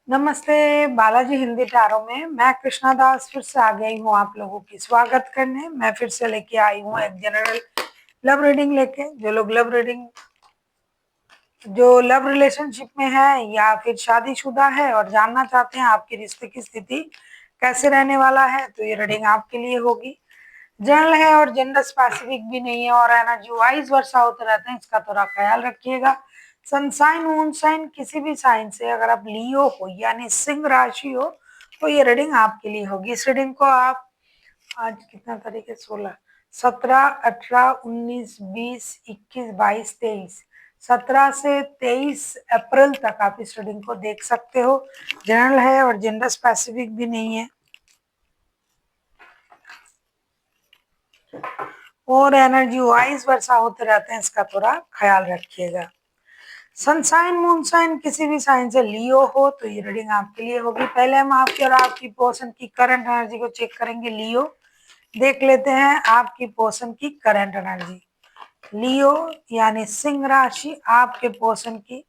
नमस्ते बालाजी हिंदी टारो में मैं कृष्णा दास फिर से आ गई हूँ आप लोगों की स्वागत करने। मैं फिर से लेके आई हूँ एक जनरल लव रीडिंग लेके। जो लव रिलेशनशिप में है या फिर शादीशुदा है और जानना चाहते हैं आपके रिश्ते की स्थिति कैसे रहने वाला है, तो ये रीडिंग आपके लिए होगी। जनरल है और जेंडर स्पेसिफिक भी नहीं है और एनर्जी वाइज वर्षा होते रहते हैं, इसका थोड़ा ख्याल रखिएगा। सनसाइन मून साइन किसी भी साइन से अगर आप लियो हो यानी सिंह राशि हो तो ये रीडिंग आपके लिए होगी। इस रीडिंग को आप आज कितना तारीख है 16, 17, 18, 19, 20, 21, 22, 23, 17 से 23 अप्रैल तक आप इस रीडिंग को देख सकते हो। जनरल है और जेंडर स्पेसिफिक भी नहीं है और एनर्जी वाइज वर्षा होते रहते हैं, इसका थोड़ा ख्याल रखिएगा। सनसाइन मूनसाइन किसी भी साइन से लियो हो तो ये रीडिंग आपके लिए होगी। पहले हम आपकी और आपकी पर्सन की करंट एनर्जी को चेक करेंगे। लियो देख लेते हैं आपकी पर्सन की करंट एनर्जी। लियो यानी सिंह राशि, आपके पर्सन की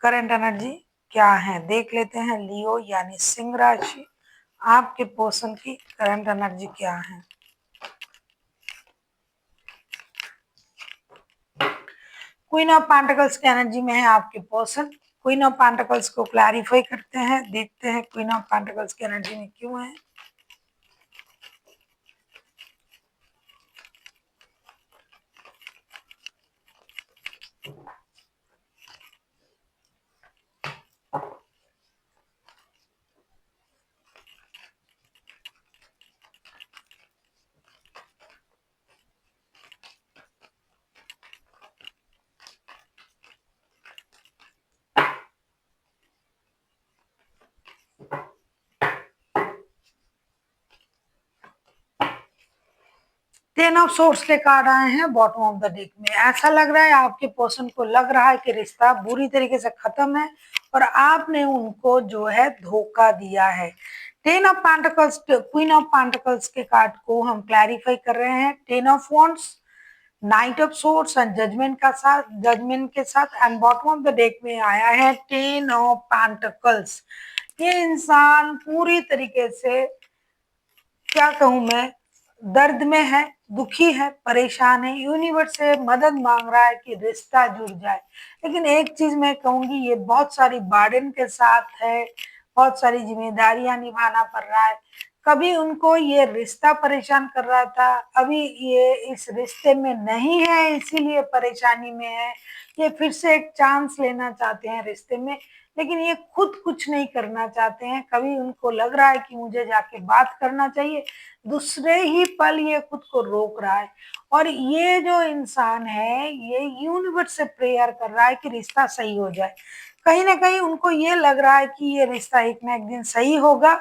करंट एनर्जी क्या है देख लेते हैं। लियो यानी सिंह राशि, आपके पर्सन की करंट एनर्जी क्या है। क्वीन ऑफ पेंटिकल्स की एनर्जी में है आपके पर्सन। क्वीन ऑफ पेंटिकल्स को क्लैरिफाई करते हैं, देखते हैं क्वीन ऑफ पेंटिकल्स की एनर्जी में क्यों है। टेन ऑफ सोर्स के कार्ड आए हैं बॉटम ऑफ द डेक में। ऐसा लग रहा है आपके पर्सन को लग रहा है कि रिश्ता बुरी तरीके से खत्म है और आपने उनको जो है धोखा दिया है। Ten of pentacles, queen of pentacles के कार्ड को हम क्लैरिफाई कर रहे हैं। Ten of wands, knight of swords and judgement के साथ and bottom of the deck में आया है टेन ऑफ पेंटिकल्स। ये इंसान पूरी तरीके से क्या कहूं मैं, दर्द में है, दुखी है, परेशान है, यूनिवर्स से मदद मांग रहा है कि रिश्ता जुड़ जाए। लेकिन एक चीज मैं कहूंगी, ये बहुत सारी बर्डन के साथ है, बहुत सारी जिम्मेदारियां निभाना पड़ रहा है। कभी उनको ये रिश्ता परेशान कर रहा था, अभी ये इस रिश्ते में नहीं है इसीलिए परेशानी में है। ये फिर से एक चांस लेना चाहते हैं रिश्ते में, लेकिन ये खुद कुछ नहीं करना चाहते हैं। कभी उनको लग रहा है कि मुझे जाके बात करना चाहिए, दूसरे ही पल ये खुद को रोक रहा है। और ये जो इंसान है ये यूनिवर्स से प्रेयर कर रहा है कि रिश्ता सही हो जाए। कहीं ना कहीं उनको ये लग रहा है कि ये रिश्ता एक ना एक दिन सही होगा,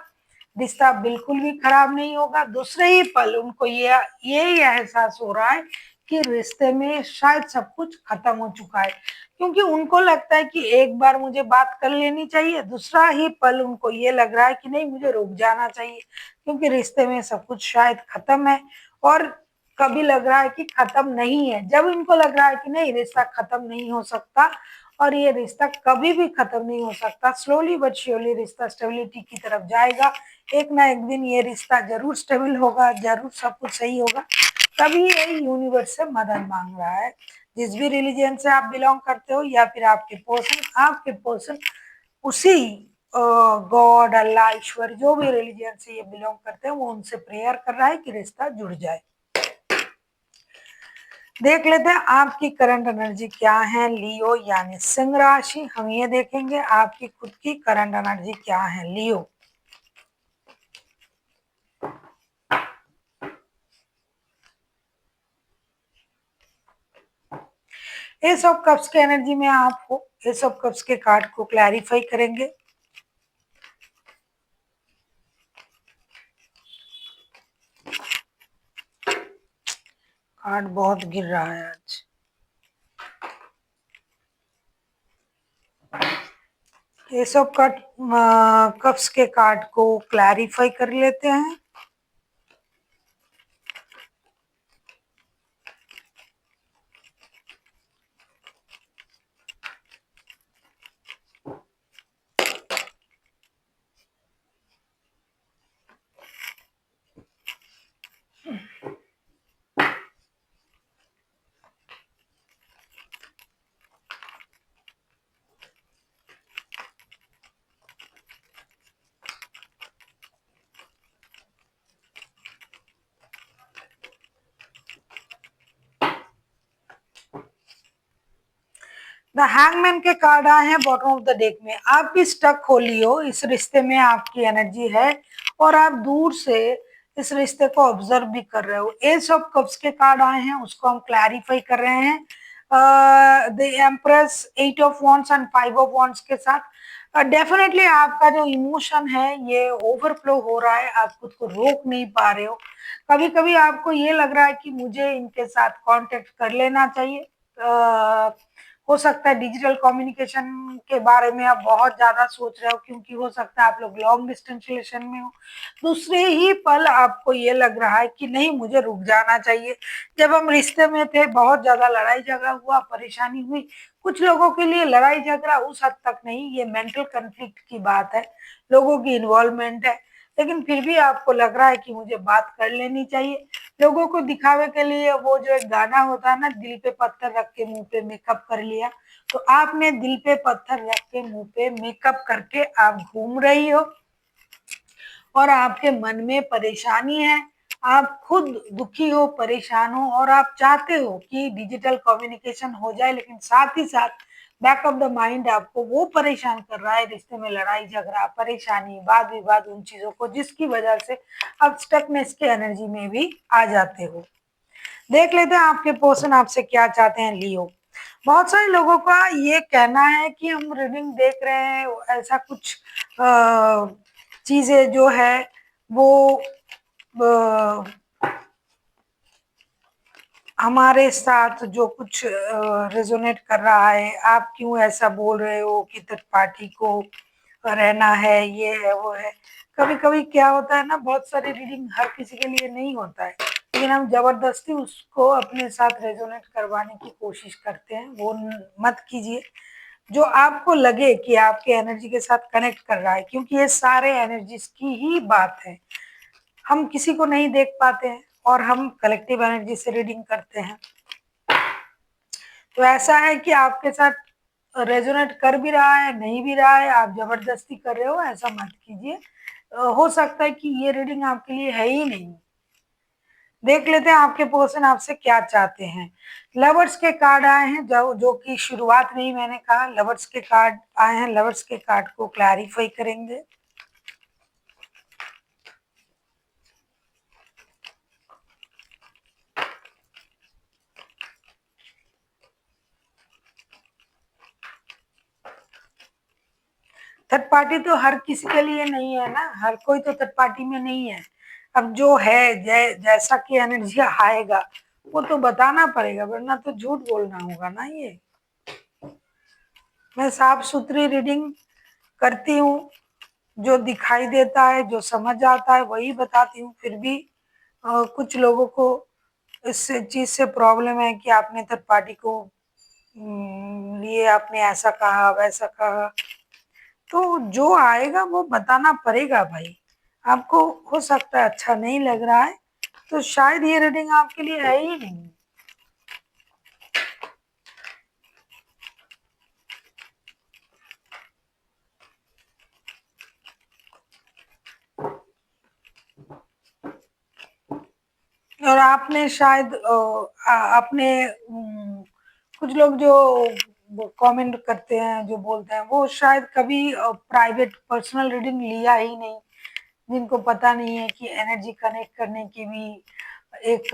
रिश्ता बिल्कुल भी खराब नहीं होगा। दूसरे ही पल उनको ये एहसास हो रहा है कि रिश्ते में शायद सब कुछ खत्म हो चुका है, क्योंकि उनको लगता है कि एक बार मुझे बात कर लेनी चाहिए, दूसरा ही पल उनको ये लग रहा है कि नहीं मुझे रुक जाना चाहिए, क्योंकि रिश्ते में सब कुछ शायद खत्म है। और कभी लग रहा है कि खत्म नहीं है। जब इनको लग रहा है कि नहीं रिश्ता खत्म नहीं हो सकता और ये रिश्ता कभी भी खत्म नहीं हो सकता, स्लोली बट श्योरली रिश्ता स्टेबिलिटी की तरफ जाएगा। एक ना एक दिन ये रिश्ता जरूर स्टेबल होगा, जरूर सब कुछ सही होगा। तभी ये यूनिवर्स से मदद मांग रहा है। जिस भी रिलीजन से आप बिलोंग करते हो या फिर आपके पर्सन उसी गॉड, अल्लाह, ईश्वर, जो भी रिलीजन से ये बिलोंग करते हैं वो उनसे प्रेयर कर रहा है कि रिश्ता जुड़ जाए। देख लेते हैं आपकी करंट एनर्जी क्या है। लियो यानी सिंह राशि, हम ये देखेंगे आपकी खुद की करंट एनर्जी क्या है। लियो, एस ऑफ कप्स के एनर्जी में आप हो। एस ऑफ कप्स के कार्ड को क्लैरिफाई करेंगे। कार्ड बहुत गिर रहा है आज। एस ऑफ कप्स के कार्ड को क्लैरिफाई कर लेते हैं। द हैंगमैन के कार्ड आए हैं बॉटम ऑफ द डेक में। आप भी स्टक हो लियो, इस रिश्ते में आपकी एनर्जी है और आप दूर से इस रिश्ते को ऑब्जर्व भी कर रहे हो। एस ऑफ कप्स के कार्ड आए हैं, उसको हम क्लैरिफाई कर रहे हैं the empress, eight of wands and five of wands के साथ। डेफिनेटली आपका जो इमोशन है ये ओवरफ्लो हो रहा है, आप खुद को रोक नहीं पा रहे हो। कभी कभी आपको ये लग रहा है कि मुझे इनके साथ कांटेक्ट कर लेना चाहिए। हो सकता है डिजिटल कम्युनिकेशन के बारे में आप बहुत ज्यादा सोच रहे हो, क्योंकि हो सकता है आप लोग लॉन्ग डिस्टेंस रिलेशन में हो। दूसरे ही पल आपको ये लग रहा है कि नहीं, मुझे रुक जाना चाहिए। जब हम रिश्ते में थे बहुत ज्यादा लड़ाई झगड़ा हुआ, परेशानी हुई। कुछ लोगों के लिए लड़ाई झगड़ा उस हद तक नहीं, ये मेंटल कन्फ्लिक्ट की बात है, लोगों की इन्वॉल्वमेंट है। लेकिन फिर भी आपको लग रहा है कि मुझे बात कर लेनी चाहिए। लोगों को दिखावे के लिए वो जो एक गाना होता है ना, दिल पे पत्थर रख के मुंह पे मेकअप कर लिया, तो आपने दिल पे पत्थर रख के मुंह पे मेकअप करके आप घूम रही हो और आपके मन में परेशानी है। आप खुद दुखी हो, परेशान हो और आप चाहते हो कि डिजिटल कम्युनिकेशन हो जाए, लेकिन साथ ही साथ बैक ऑफ द माइंड आपको वो परेशान कर रहा है, रिश्ते में लड़ाई झगड़ा, परेशानी, वाद विवाद, उन चीजों को जिसकी वजह से आप स्टकनेस के एनर्जी में भी आ जाते हो। देख लेते हैं आपके पर्सन आपसे क्या चाहते हैं, लियो। बहुत सारे लोगों का ये कहना है कि हम रीडिंग देख रहे हैं, ऐसा कुछ चीजें जो है वो हमारे साथ जो कुछ रेजोनेट कर रहा है, आप क्यों ऐसा बोल रहे हो कि थर्ड पार्टी को रहना है, ये है वो है। कभी कभी क्या होता है ना, बहुत सारी रीडिंग हर किसी के लिए नहीं होता है, लेकिन हम जबरदस्ती उसको अपने साथ रेजोनेट करवाने की कोशिश करते हैं। वो मत कीजिए। जो आपको लगे कि आपके एनर्जी के साथ कनेक्ट कर रहा है, क्योंकि ये सारे एनर्जीज की ही बात है। हम किसी को नहीं देख पाते हैं और हम कलेक्टिव एनर्जी से रीडिंग करते हैं। तो ऐसा है कि आपके साथ रेजोनेट कर भी रहा है, नहीं भी रहा है, आप जबरदस्ती कर रहे हो, ऐसा मत कीजिए। हो सकता है कि ये रीडिंग आपके लिए है ही नहीं। देख लेते हैं आपके पर्सन आपसे क्या चाहते हैं। लवर्स के कार्ड आए हैं, जो कि शुरुआत में ही मैंने कहा लवर्स के कार्ड आए हैं। लवर्स के कार्ड को क्लैरिफाई करेंगे। थर्ड पार्टी तो हर किसी के लिए नहीं है ना, हर कोई तो थर्ड पार्टी में नहीं है। अब जो है जैसा कि एनर्जी आएगा वो तो बताना पड़ेगा, वरना तो झूठ बोलना होगा ना। ये मैं साफ सुथरी रीडिंग करती हूँ, जो दिखाई देता है, जो समझ आता है वही बताती हूँ। फिर भी कुछ लोगों को इस चीज से प्रॉब्लम है कि आपने थर्ड पार्टी को लिए, आपने ऐसा कहा वैसा कहा। तो जो आएगा वो बताना पड़ेगा भाई। आपको हो सकता है अच्छा नहीं लग रहा है, तो शायद ये रीडिंग आपके लिए है ही नहीं। और आपने शायद अपने कुछ लोग जो कमेंट करते हैं, जो बोलते हैं, वो शायद कभी प्राइवेट पर्सनल रीडिंग लिया ही नहीं, जिनको पता नहीं है कि एनर्जी कनेक्ट करने की भी एक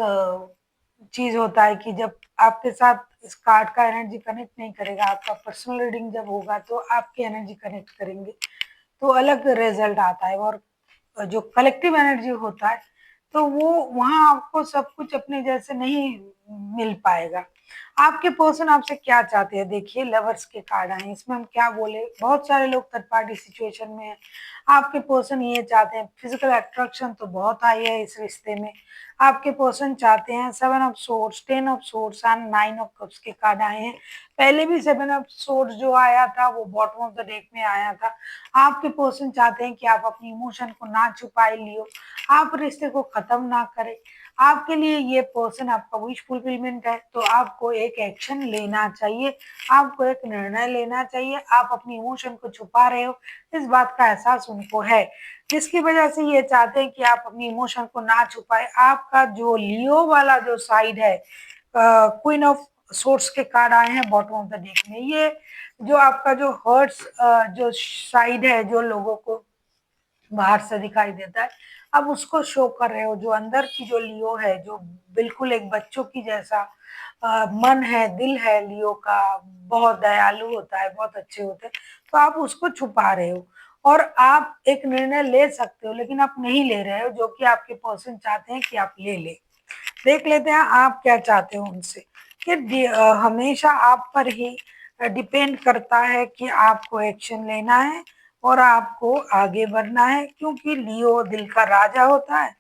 चीज होता है कि जब आपके साथ इस कार्ड का एनर्जी कनेक्ट नहीं करेगा, आपका पर्सनल रीडिंग जब होगा तो आपकी एनर्जी कनेक्ट करेंगे तो अलग रिजल्ट आता है। और जो कलेक्टिव एनर्जी होता है तो वो वहां आपको सब कुछ अपने जैसे नहीं मिल पाएगा। आपके पर्सन आपसे क्या चाहते हैं, देखिए लवर्स के कार्ड आए, इसमें हम क्या बोले। बहुत सारे लोग थर्ड पार्टी सिचुएशन में है। आपके पर्सन ये चाहते हैं, फिजिकल अट्रैक्शन तो बहुत हाई है इस रिश्ते में। आपके पर्सन चाहते हैं seven of swords, ten of swords and nine of cups के कार्ड आए हैं। पहले भी सेवन ऑफ सोर्ड्स जो आया था वो बॉटम ऑफ द डेक में आया था। आपके पर्सन चाहते हैं कि आप अपनी इमोशन को ना छुपाए लियो, आप रिश्ते को खत्म ना करें। आपके लिए ये पर्सन आपका विश फुलफिलमेंट है, तो आपको एक एक्शन लेना चाहिए, आपको एक निर्णय लेना चाहिए। आप अपनी इमोशन को छुपा रहे हो, इस बात का एहसास उनको है, जिसकी वजह से ये चाहते हैं कि आप अपनी इमोशन को ना छुपाए। आपका जो लियो वाला जो साइड है, क्वीन ऑफ सोर्स के कार्ड आए हैं बॉटम ऑफ द डेक में। ये जो आपका जो हर्ट्स जो साइड है, जो लोगों को बाहर से दिखाई देता है, अब उसको शो कर रहे हो। जो अंदर की जो लियो है, जो बिल्कुल एक बच्चों की जैसा मन है, दिल है लियो का, बहुत दयालु होता है, बहुत अच्छे होते हैं, तो आप उसको छुपा रहे हो। और आप एक निर्णय ले सकते हो, लेकिन आप नहीं ले रहे हो, जो कि आपके पर्सन चाहते हैं कि आप ले ले। देख लेते हैं आप क्या चाहते हो उनसे। कि हमेशा आप पर ही डिपेंड करता है कि आपको एक्शन लेना है और आपको आगे बढ़ना है, क्योंकि लियो दिल का राजा होता है।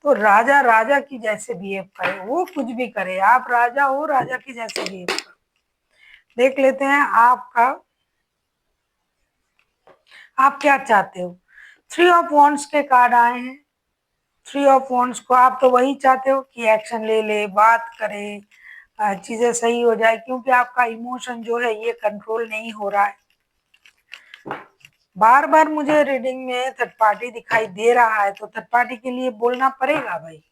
तो राजा राजा की जैसे बिहेव करे, वो कुछ भी करे, आप राजा हो, राजा की जैसे बिहेव करो। देख लेते हैं आपका, आप क्या चाहते हो। 3 ऑफ वॉन्ड्स के कार्ड आए हैं। 3 ऑफ वॉन्ड्स को आप तो वही चाहते हो कि एक्शन ले ले, बात करे, चीजें सही हो जाए, क्योंकि आपका इमोशन जो है ये कंट्रोल नहीं हो रहा है। बार बार मुझे रीडिंग में थर्ड पार्टी दिखाई दे रहा है, तो थर्ड पार्टी के लिए बोलना पड़ेगा भाई।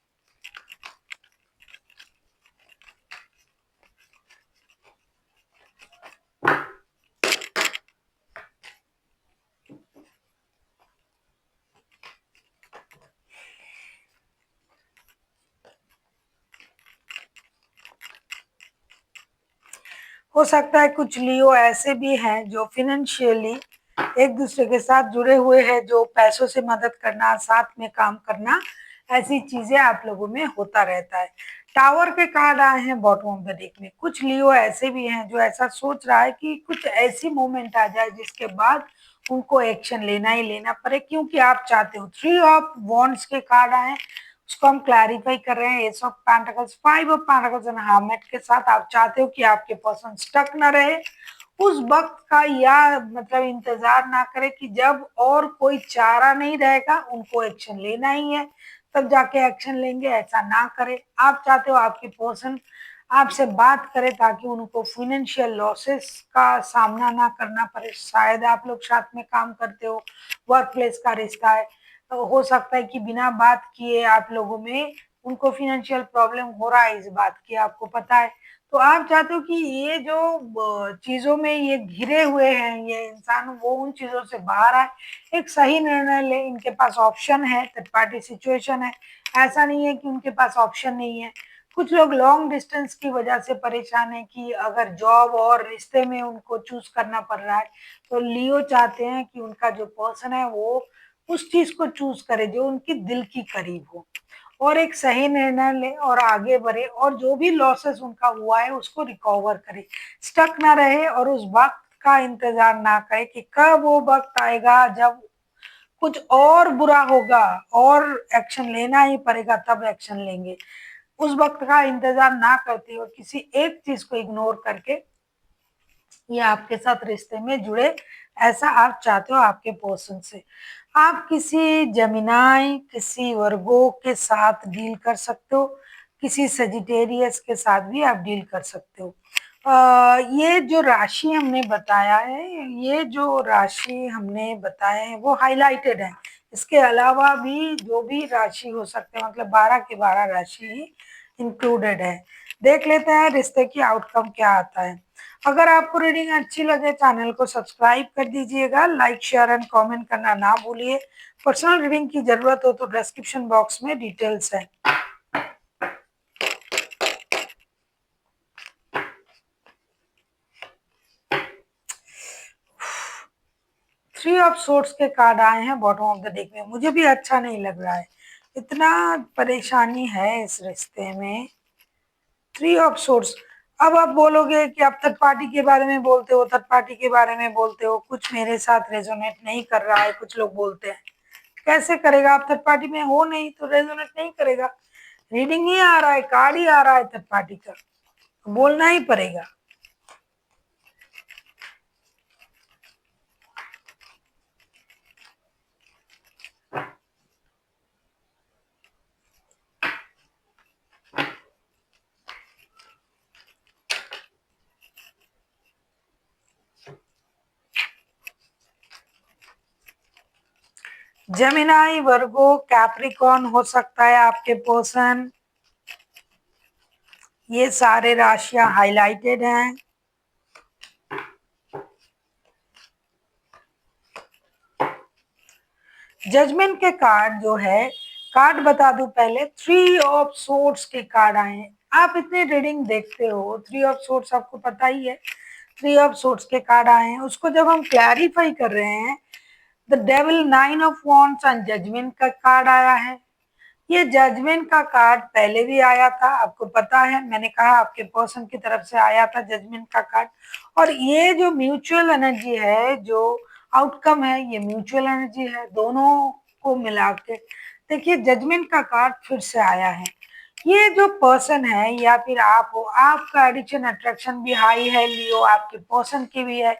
हो सकता है कुछ लियो ऐसे भी हैं जो फाइनेंशियली एक दूसरे के साथ जुड़े हुए हैं, जो पैसों से मदद करना, साथ में काम करना, ऐसी चीजें आप लोगों में होता रहता है। टावर के कार्ड आए हैं बॉटम ऑफ द डेक में। कुछ लियो ऐसे भी हैं जो ऐसा सोच रहा है कि कुछ ऐसी मोमेंट आ जाए जिसके बाद उनको एक्शन लेना ही लेना पड़े, क्योंकि आप चाहते हो। 3 ऑफ वॉन्ड्स के कार्ड आए, उसको हम क्लैरिफाई कर रहे हैं। S of pentacles, 5 of pentacles and Hamlet के साथ आप चाहते हो कि आपके पर्सन स्टक ना रहे उस वक्त का, या मतलब इंतजार ना करे कि जब और कोई चारा नहीं रहेगा, उनको एक्शन लेना ही है तब जाके एक्शन लेंगे, ऐसा ना करे। आप चाहते हो आपके पर्सन आपसे बात करे ताकि उनको फाइनेंशियल लॉसेस का सामना ना करना पड़े। शायद आप लोग साथ में काम करते हो, वर्क प्लेस का रिश्ता है, तो हो सकता है कि बिना बात किए आप लोगों में उनको फाइनेंशियल प्रॉब्लम हो रहा है, इस बात की आपको पता है। तो आप चाहते हो कि ये जो चीजों में ये घिरे हुए हैं ये इंसान, वो उन चीजों से बाहर आए, एक सही निर्णय ले। इनके पास ऑप्शन है, थर्ड पार्टी सिचुएशन है, ऐसा नहीं है कि उनके पास ऑप्शन नहीं है। कुछ लोग लॉन्ग डिस्टेंस की वजह से परेशान है कि अगर जॉब और रिश्ते में उनको चूज करना पड़ रहा है, तो लियो चाहते हैं कि उनका जो पर्सन है वो उस चीज को चूज करे जो उनकी दिल की करीब हो, और एक सही निर्णय ले और आगे बढ़े, और जो भी लॉसेस उनका हुआ है उसको रिकवर करे, स्टक ना रहे और उस वक्त का इंतजार ना करे कि कब वो वक्त आएगा जब कुछ और बुरा होगा और एक्शन लेना ही पड़ेगा, तब एक्शन लेंगे। उस वक्त का इंतजार ना करते और किसी एक चीज को इग्नोर करके ये आपके साथ रिश्ते में जुड़े, ऐसा आप चाहते हो आपके पर्सन से। आप किसी जेमिनाई, किसी वर्गो के साथ डील कर सकते हो, किसी सजिटेरियस के साथ भी आप डील कर सकते हो। ये जो राशि हमने बताया है, ये जो राशि हमने बताया है वो हाईलाइटेड है। इसके अलावा भी जो भी राशि हो सकते हैं, मतलब 12 के 12 राशि इंक्लूडेड है। देख लेते हैं रिश्ते की आउटकम क्या आता है। अगर आपको रीडिंग अच्छी लगे चैनल को सब्सक्राइब कर दीजिएगा, लाइक शेयर एंड कमेंट करना ना भूलिए। पर्सनल रीडिंग की जरूरत हो तो डिस्क्रिप्शन बॉक्स में डिटेल्स है। थ्री ऑफ सोर्ट्स के कार्ड आए हैं बॉटम ऑफ द डेक में। मुझे भी अच्छा नहीं लग रहा है, इतना परेशानी है इस रिश्ते में। 3 ऑफ सोर्ट्स। अब आप बोलोगे कि आप थर्ड पार्टी के बारे में बोलते हो, थर्ड पार्टी के बारे में बोलते हो, कुछ मेरे साथ रेजोनेट नहीं कर रहा है, कुछ लोग बोलते हैं। कैसे करेगा, आप थर्ड पार्टी में हो नहीं तो रेजोनेट नहीं करेगा। रीडिंग ही आ रहा है, कार्ड ही आ रहा है थर्ड पार्टी का, तो बोलना ही पड़ेगा। जेमिनाई, वर्गो, कैप्रिकॉन हो सकता है आपके पर्सन। ये सारे राशियां हाईलाइटेड हैं। जजमेंट के कार्ड जो है, कार्ड बता दूं पहले, 3 ऑफ सोर्ड्स के कार्ड आए हैं। आप इतने रीडिंग देखते हो, 3 ऑफ सोर्ड्स आपको पता ही है, 3 ऑफ सोर्ड्स के कार्ड आए हैं। उसको जब हम क्लैरिफाई कर रहे हैं, the devil 9 of wands and judgement का कार्ड आया है। ये जजमेंट का कार्ड पहले भी आया था, आपको पता है, मैंने कहा आपके पर्सन की तरफ से आया था जजमेंट का कार्ड। और ये जो म्यूचुअल एनर्जी है, जो आउटकम है, ये म्यूचुअल एनर्जी है दोनों को मिला के। देखिए जजमेंट का कार्ड फिर से आया है। ये जो पर्सन है या फिर आप हो, आपका एडिक्शन अट्रैक्शन भी हाई है लियो, आपके पर्सन की भी है।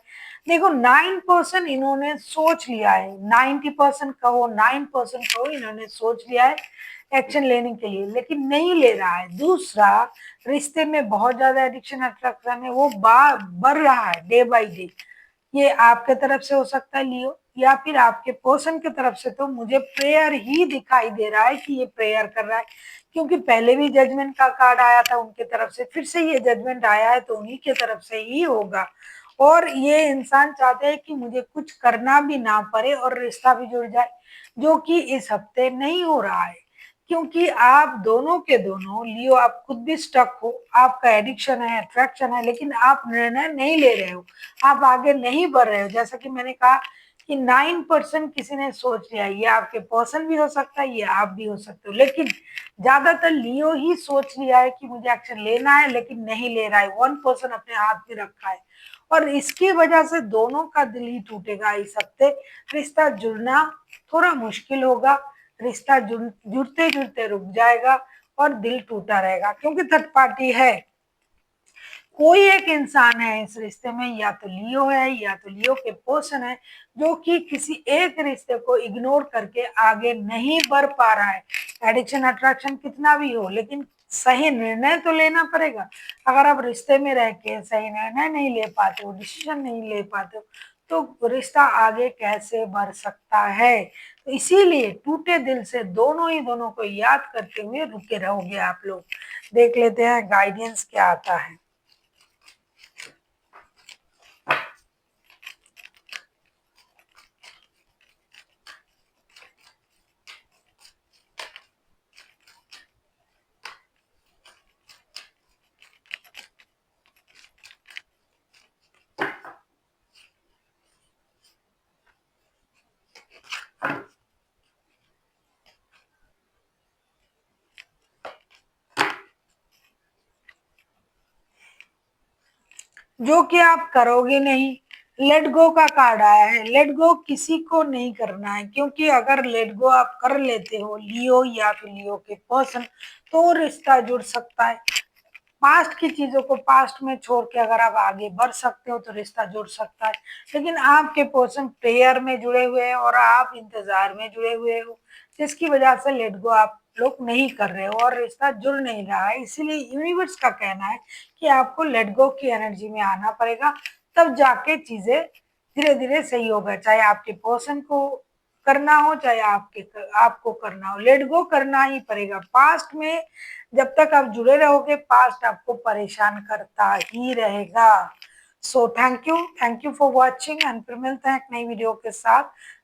देखो 9% इन्होंने सोच लिया है, 90% कहो, 9% कहो, इन्होंने सोच लिया है एक्शन लेने के लिए, लेकिन नहीं ले रहा है। दूसरा, रिश्ते में बहुत ज्यादा एडिक्शन अट्रैक्शन है, वो बढ़ रहा है डे बाई डे। ये आपके तरफ से हो सकता है लियो, या फिर आपके पर्सन की तरफ से। तो मुझे प्रेयर ही दिखाई दे रहा है कि ये प्रेयर कर रहा है, क्योंकि पहले भी जजमेंट का कार्ड आया था उनके तरफ से, फिर से ये जजमेंट आया है, तो उन्हीं के तरफ से ही होगा। और ये इंसान चाहते हैं कि मुझे कुछ करना भी ना पड़े और रिश्ता भी जुड़ जाए, जो कि इस हफ्ते नहीं हो रहा है। क्योंकि आप दोनों के दोनों लियो, आप खुद भी स्टक हो, आपका एडिक्शन है, अट्रैक्शन है, लेकिन आप निर्णय नहीं ले रहे हो, आप आगे नहीं बढ़ रहे हो। जैसा कि मैंने कहा कि 9% किसी ने सोच लिया, ये आपके पर्सन भी हो सकता है, ये आप भी हो सकते हो, लेकिन ज्यादातर लियो ही सोच लिया है कि मुझे एक्शन लेना है, लेकिन नहीं ले रहा है। 1% अपने हाथ में रखा है, और इसकी वजह से दोनों का दिल ही टूटेगा इस हफ्ते। रिश्ता जुड़ना थोड़ा मुश्किल होगा, रिश्ता जुड़ते जुड़ते रुक जाएगा और दिल टूटा रहेगा, क्योंकि थर्ड पार्टी है। कोई एक इंसान है इस रिश्ते में, या तो लियो है या तो लियो के पर्सन है, जो कि किसी एक रिश्ते को इग्नोर करके आगे नहीं बढ़ पा रहा है। एडिक्शन अट्रैक्शन कितना भी हो, लेकिन सही निर्णय तो लेना पड़ेगा। अगर आप रिश्ते में रह के सही निर्णय नहीं ले पाते हो, डिसीजन नहीं ले पाते हो, तो रिश्ता आगे कैसे बढ़ सकता है। तो इसीलिए टूटे दिल से दोनों ही दोनों को याद करते हुए रुके रहोगे आप लोग। देख लेते हैं गाइडेंस क्या आता है। जो कि आप करोगे नहीं। लेट गो का कार्ड आया है। लेट गो किसी को नहीं करना है, क्योंकि अगर लेट गो आप कर लेते हो लियो या फिर लियो के पर्सन, तो रिश्ता जुड़ सकता है। पास्ट की चीजों को पास्ट में छोड़ के अगर आप आगे बढ़ सकते हो तो रिश्ता जुड़ सकता है। लेकिन आपके पर्सन प्रेयर में जुड़े हुए हैं और आप इंतजार में जुड़े हुए हो, जिसकी वजह से लेट गो आप लोग नहीं कर रहे हो और रिश्ता जुड़ नहीं रहा है। इसीलिए यूनिवर्स का कहना है कि आपको लेट गो की एनर्जी में आना पड़ेगा, तब जाके चीजें धीरे धीरे सही होगा। चाहे आपके पर्सन को करना हो, चाहे आपको करना हो, लेट गो करना ही पड़ेगा। पास्ट में जब तक आप जुड़े रहोगे, पास्ट आपको परेशान करता ही रहेगा। So thank you for watching, and फिर मिलते हैं एक नई वीडियो के साथ।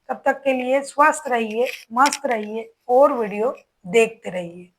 तब तक के लिए स्वस्थ रहिए, मस्त रहिए और वीडियो देखते रहिए।